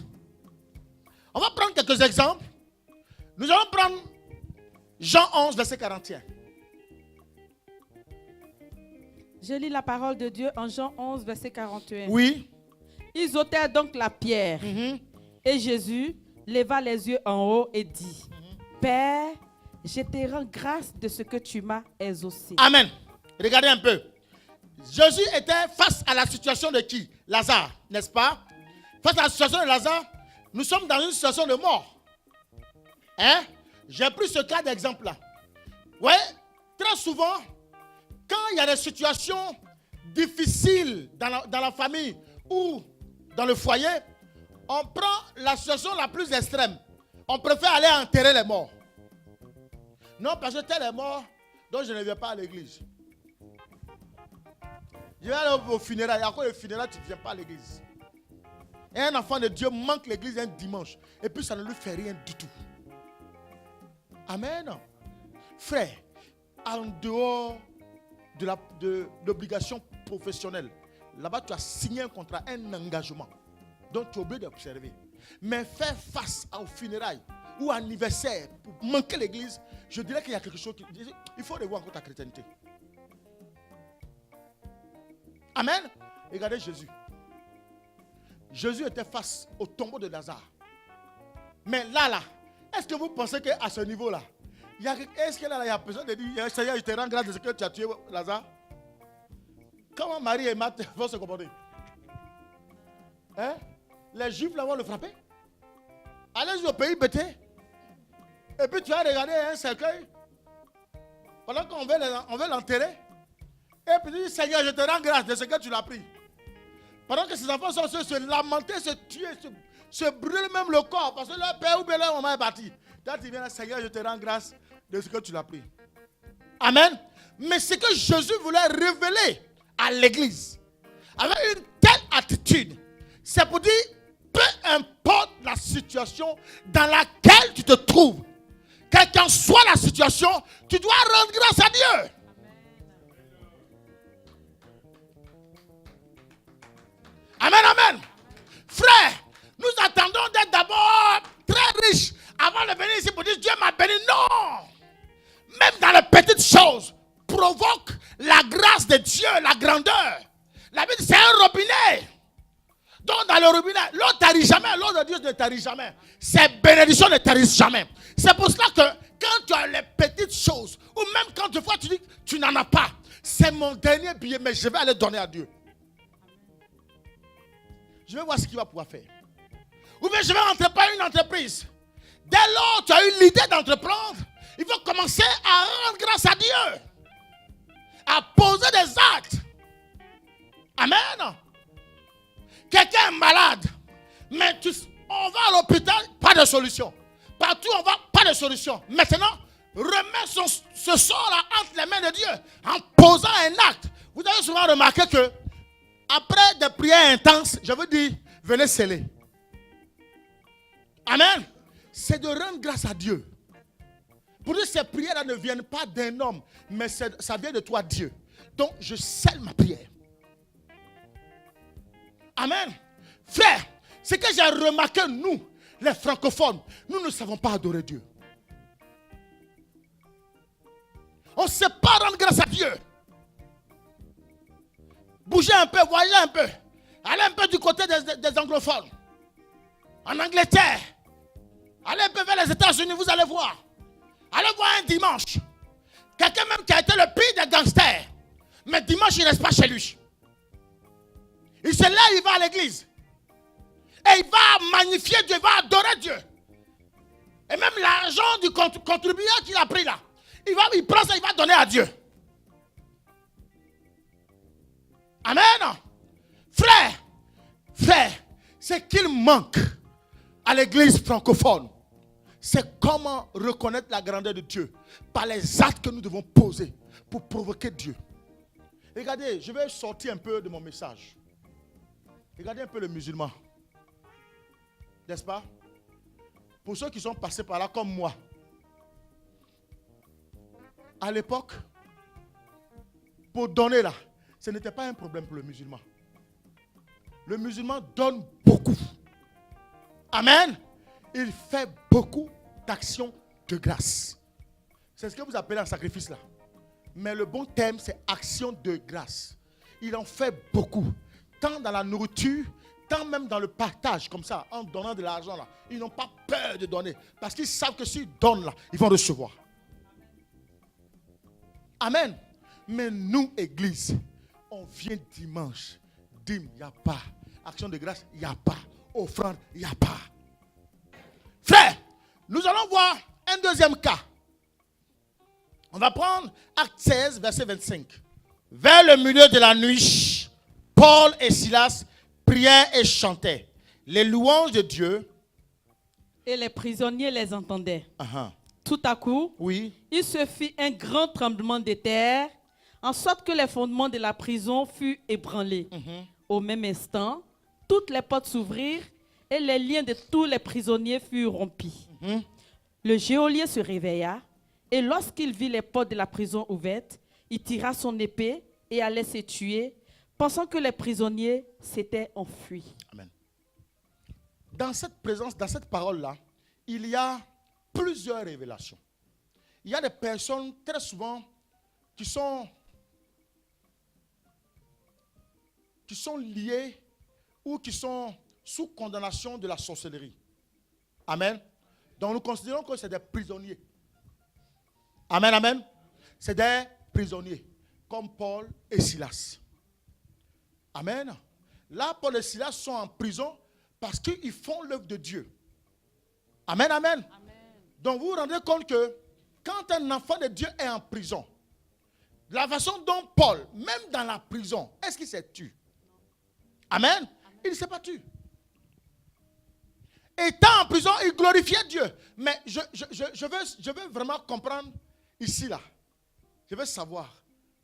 On va prendre quelques exemples. Nous allons prendre Jean 11, verset 41. Je lis la parole de Dieu en Jean 11, verset 41. Oui. Ils ôtèrent donc la pierre. Et Jésus leva les yeux en haut et dit, Père, je te rends grâce de ce que tu m'as exaucé. Amen. Regardez un peu. Jésus était face à la situation de qui? Lazare, n'est-ce pas? Face à la situation de Lazare, nous sommes dans une situation de mort. Hein? J'ai pris ce cas d'exemple-là. Ouais, très souvent, quand il y a des situations difficiles dans la famille ou dans le foyer, on prend la situation la plus extrême. On préfère aller enterrer les morts. Non, parce que tel est mort, donc je ne viens pas à l'église. Je vais aller au funérailles. Et encore le funérailles, tu ne viens pas à l'église. Et un enfant de Dieu manque l'église un dimanche. Et puis ça ne lui fait rien du tout. Amen. Frère, en dehors de l'obligation professionnelle, là-bas tu as signé un contrat, un engagement. Donc tu es obligé d'observer. Mais faire face au funérailles ou anniversaire pour manquer l'église, je dirais qu'il y a quelque chose qui... Il faut revoir encore ta chrétienté. Amen. Regardez Jésus. Jésus était face au tombeau de Lazare. Mais là, est-ce que vous pensez qu'à ce niveau-là, est-ce que là, il y a personne de dire, Seigneur, je te rends grâce de ce que tu as tué Lazare? Comment Marie et Marthe vont se comporter? Hein? Les Juifs là vont le frapper. Allez au pays bêté. Et puis tu vas regarder un cercueil. Pendant qu'on veut l'enterrer. Et puis tu dis, Seigneur, je te rends grâce de ce que tu l'as pris. Pendant que ces enfants sont se lamenter, se tuer, se brûler même le corps. Parce que leur père ou bien leur maman est parti. Quand tu viens là, Seigneur, je te rends grâce de ce que tu l'as pris. Amen. Mais ce que Jésus voulait révéler à l'église, avec une telle attitude, c'est pour dire, peu importe la situation dans laquelle tu te trouves, quelle qu'en soit la situation, tu dois rendre grâce à Dieu. Amen, amen. Frère, nous attendons d'être d'abord très riches avant de venir ici pour dire Dieu m'a béni. Non. Même dans les petites choses, provoque la grâce de Dieu, la grandeur. La Bible, c'est un robinet. Donc dans le robinet, l'eau ne tarit jamais, l'eau de Dieu ne tarit jamais. Ses bénédictions ne tarissent jamais. C'est pour cela que quand tu as les petites choses, ou même quand des fois tu dis que tu n'en as pas, c'est mon dernier billet, mais je vais aller donner à Dieu. Je vais voir ce qu'il va pouvoir faire. Ou bien je vais entreprendre une entreprise. Dès lors tu as eu l'idée d'entreprendre, il faut commencer à rendre grâce à Dieu. À poser des actes. Amen. Quelqu'un est malade, mais on va à l'hôpital, pas de solution. Partout on va, pas de solution. Maintenant, remets ce sort-là entre les mains de Dieu en posant un acte. Vous avez souvent remarqué que après des prières intenses, je veux dire, venez sceller. Amen. C'est de rendre grâce à Dieu. Pour dire que ces prières-là ne viennent pas d'un homme, mais ça vient de toi, Dieu. Donc, je scelle ma prière. Amen. Frère, ce que j'ai remarqué, nous, les francophones, nous ne savons pas adorer Dieu. On ne sait pas rendre grâce à Dieu. Bougez un peu, voyez un peu. Allez un peu du côté des anglophones. En Angleterre. Allez un peu vers les États-Unis, vous allez voir. Allez voir un dimanche. Quelqu'un même qui a été le pire des gangsters. Mais dimanche, il ne reste pas chez lui. Il se lève, il va à l'église. Et il va magnifier Dieu, il va adorer Dieu. Et même l'argent du contribuable qu'il a pris là, il prend ça, il va donner à Dieu. Amen. Frère, ce qu'il manque à l'église francophone, c'est comment reconnaître la grandeur de Dieu par les actes que nous devons poser pour provoquer Dieu. Regardez, je vais sortir un peu de mon message. Regardez un peu le musulman. N'est-ce pas? Pour ceux qui sont passés par là comme moi, à l'époque, pour donner là, ce n'était pas un problème pour le musulman. Le musulman donne beaucoup. Amen. Il fait beaucoup d'actions de grâce. C'est ce que vous appelez un sacrifice là. Mais le bon terme, c'est action de grâce. Il en fait beaucoup. Tant dans la nourriture, tant même dans le partage, comme ça, en donnant de l'argent là. Ils n'ont pas peur de donner. Parce qu'ils savent que s'ils donnent là, ils vont recevoir. Amen. Mais nous, église, on vient dimanche. Dîme, il n'y a pas. Action de grâce, il n'y a pas. Offrande, il n'y a pas. Frère, nous allons voir un deuxième cas. On va prendre Acte 16, verset 25. Vers le milieu de la nuit, Paul et Silas priaient et chantaient les louanges de Dieu. Et les prisonniers les entendaient. Uh-huh. Tout à coup, Oui. il se fit un grand tremblement de terre, en sorte que les fondements de la prison furent ébranlés. Au même instant, toutes les portes s'ouvrirent et les liens de tous les prisonniers furent rompus. Le geôlier se réveilla et lorsqu'il vit les portes de la prison ouvertes, il tira son épée et allait se tuer, pensant que les prisonniers s'étaient enfuis. Amen. Dans cette présence, dans cette parole-là, il y a plusieurs révélations. Il y a des personnes très souvent qui sont liées ou qui sont sous condamnation de la sorcellerie. Amen. Donc nous considérons que c'est des prisonniers. Amen, amen. C'est des prisonniers, comme Paul et Silas. Amen. Là, Paul et Silas sont en prison parce qu'ils font l'œuvre de Dieu. Amen, amen. Donc vous vous rendez compte que quand un enfant de Dieu est en prison, la façon dont Paul, même dans la prison, est-ce qu'il s'est tué? Amen. Il ne s'est pas tué. Étant en prison, il glorifiait Dieu. Mais je veux vraiment comprendre ici, là. Je veux savoir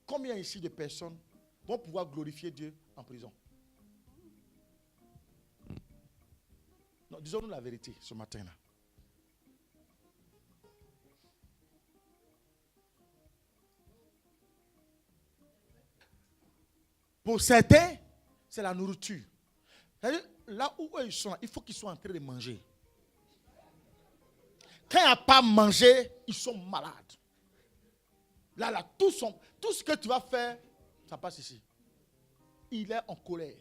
combien ici de personnes vont pouvoir glorifier Dieu en prison. Non, disons-nous la vérité ce matin-là. Pour certains, c'est la nourriture. C'est-à-dire, là où eux ils sont, il faut qu'ils soient en train de manger. Quand il n'y a pas mangé, ils sont malades. Là, tout ce que tu vas faire, ça passe ici. Il est en colère.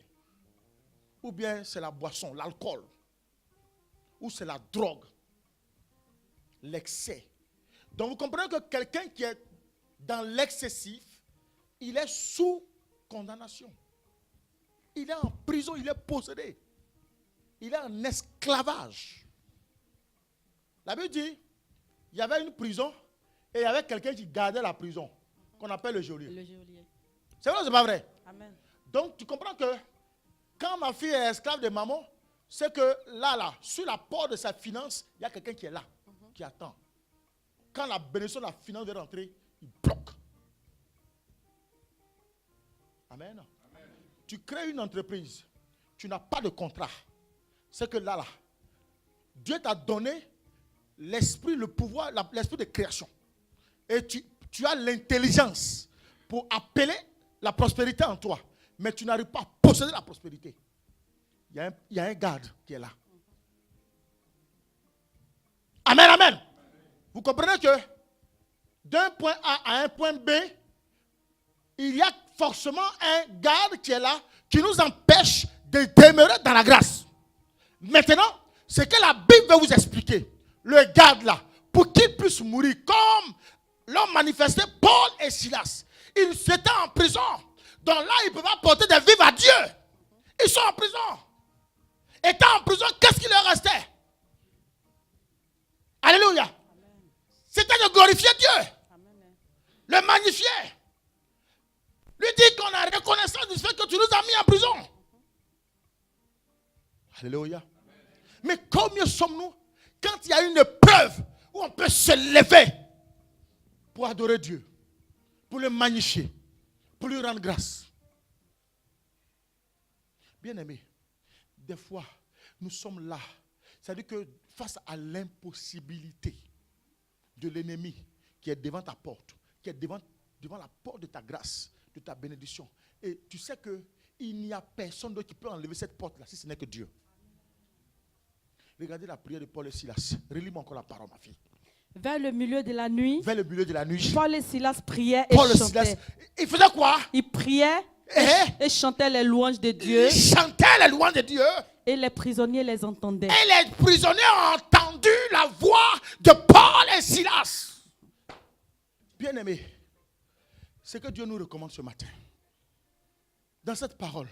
Ou bien c'est la boisson, l'alcool. Ou c'est la drogue. L'excès. Donc vous comprenez que quelqu'un qui est dans l'excessif, il est sous condamnation. Il est en prison, il est possédé. Il est en esclavage. La Bible dit, il y avait une prison et il y avait quelqu'un qui gardait la prison, qu'on appelle le geôlier. C'est vrai ou c'est pas vrai? Amen. Donc tu comprends que quand ma fille est esclave de maman, c'est que là, sur la porte de sa finance, il y a quelqu'un qui est là, qui attend. Quand la bénédiction de la finance vient rentrer, il bloque. Amen. Tu crées une entreprise, tu n'as pas de contrat. C'est que là, Dieu t'a donné l'esprit, le pouvoir, l'esprit de création. Et tu as l'intelligence pour appeler la prospérité en toi. Mais tu n'arrives pas à posséder la prospérité. Il y a un garde qui est là. Amen, amen. Vous comprenez que d'un point A à un point B, il y a forcément un garde qui est là, qui nous empêche de demeurer dans la grâce. Maintenant, ce que la Bible veut vous expliquer, le garde là, pour qu'il puisse mourir comme l'ont manifesté Paul et Silas. Ils étaient en prison. Donc là, ils ne peuvent pas porter des vivres à Dieu. Ils sont en prison. Étant en prison, qu'est-ce qui leur restait? Alléluia. C'était de glorifier Dieu. Le magnifier. Lui dit qu'on a reconnaissance du fait que tu nous as mis en prison. Alléluia. Mais combien sommes-nous quand il y a une épreuve où on peut se lever pour adorer Dieu, pour le magnifier, pour lui rendre grâce? Bien-aimés, des fois, nous sommes là. C'est-à-dire que face à l'impossibilité de l'ennemi qui est devant ta porte, qui est devant la porte de ta grâce, de ta bénédiction, et tu sais qu'il n'y a personne d'autre qui peut enlever cette porte-là, si ce n'est que Dieu. Regardez la prière de Paul et Silas. Relis-moi encore la parole, ma fille. Vers le milieu de la nuit, vers le milieu de la nuit, Paul et Silas priaient et Paul et chantaient. Silas, ils faisaient quoi? Ils priaient et chantaient les louanges de Dieu. Ils chantaient les louanges de Dieu. Et les prisonniers les entendaient. Et les prisonniers ont entendu la voix de Paul et Silas. Bien-aimés, ce que Dieu nous recommande ce matin, dans cette parole,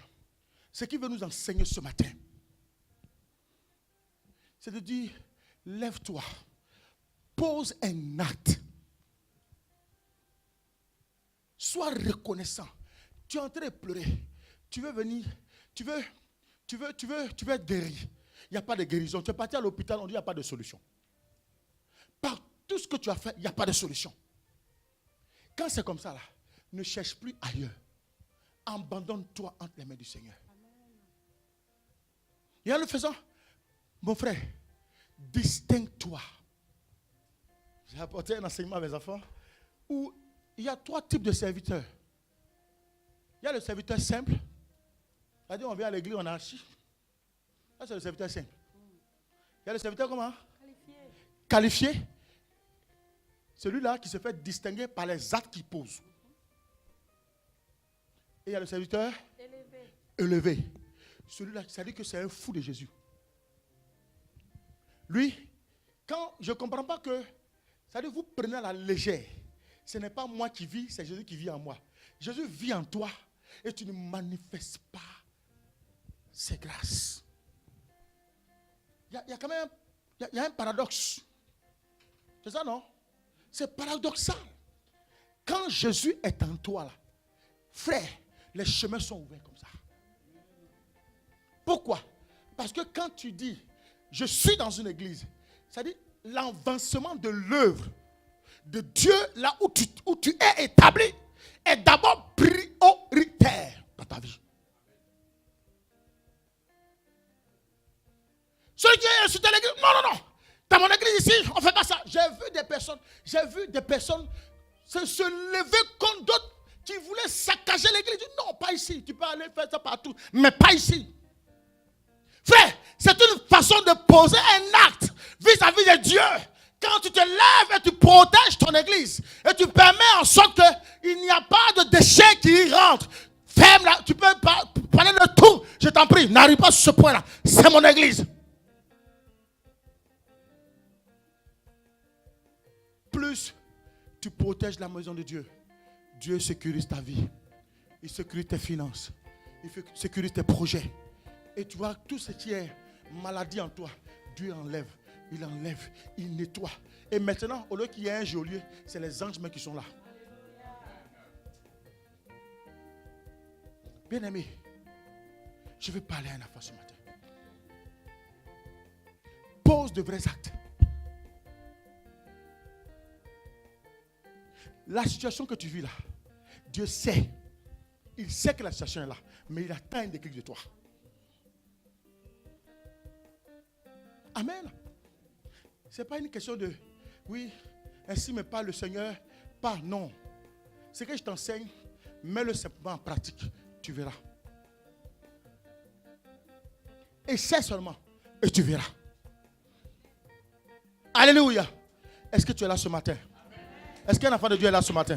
ce qu'il veut nous enseigner ce matin, c'est de dire, lève-toi, pose un acte, sois reconnaissant. Tu es en train de pleurer, tu veux venir, tu veux être guéri. Il n'y a pas de guérison. Tu es parti à l'hôpital, on dit qu'il n'y a pas de solution. Par tout ce que tu as fait, il n'y a pas de solution. Quand c'est comme ça, là, ne cherche plus ailleurs. Abandonne-toi entre les mains du Seigneur. Et en le faisant, mon frère, distingue-toi. J'ai apporté un enseignement à mes enfants où il y a 3 types de serviteurs. Il y a le serviteur simple. C'est-à-dire, on vient à l'église, on a assis. Ça, c'est le serviteur simple. Il y a le serviteur comment? Qualifié. Celui-là qui se fait distinguer par les actes qu'il pose. Et il y a le serviteur élevé. Celui-là, ça dit que c'est un fou de Jésus. Lui, quand je ne comprends pas que, ça dit, vous prenez à la légère. Ce n'est pas moi qui vis, c'est Jésus qui vit en moi. Jésus vit en toi et tu ne manifestes pas ses grâces. Il y a quand même il y a un paradoxe. C'est ça, non? C'est paradoxal. Quand Jésus est en toi, là, frère, les chemins sont ouverts comme ça. Pourquoi? Parce que quand tu dis, je suis dans une église, ça dit l'avancement de l'œuvre de Dieu, là où tu es établi, est d'abord prioritaire dans ta vie. Celui qui est sur l'église, non. Dans mon église ici, on ne fait pas ça. J'ai vu des personnes se lever contre d'autres qui voulaient saccager l'église. Non, pas ici. Tu peux aller faire ça partout, mais pas ici. Frère, c'est une façon de poser un acte vis-à-vis de Dieu. Quand tu te lèves et tu protèges ton église et tu permets en sorte qu'il n'y a pas de déchets qui y rentrent. Ferme-la, tu peux parler de tout. Je t'en prie, n'arrive pas sur ce point-là. C'est mon église. Plus tu protèges la maison de Dieu, Dieu sécurise ta vie. Il sécurise tes finances. Il sécurise tes projets. Et tu vois, tout ce qui est maladie en toi, Dieu enlève. Il enlève, il nettoie. Et maintenant, au lieu qu'il y ait un geôlier, c'est les anges qui sont là. Bien-aimé, je vais parler à un enfant ce matin. Pose de vrais actes. La situation que tu vis là, Dieu sait. Il sait que la situation est là, mais il attend un déclic de toi. Amen. Ce n'est pas une question de, oui, ainsi me parle le Seigneur, pas, non. Ce que je t'enseigne, mets-le simplement en pratique, tu verras. Essaie seulement, et tu verras. Alléluia. Est-ce que tu es là ce matin? Est-ce qu'un enfant de Dieu est là ce matin?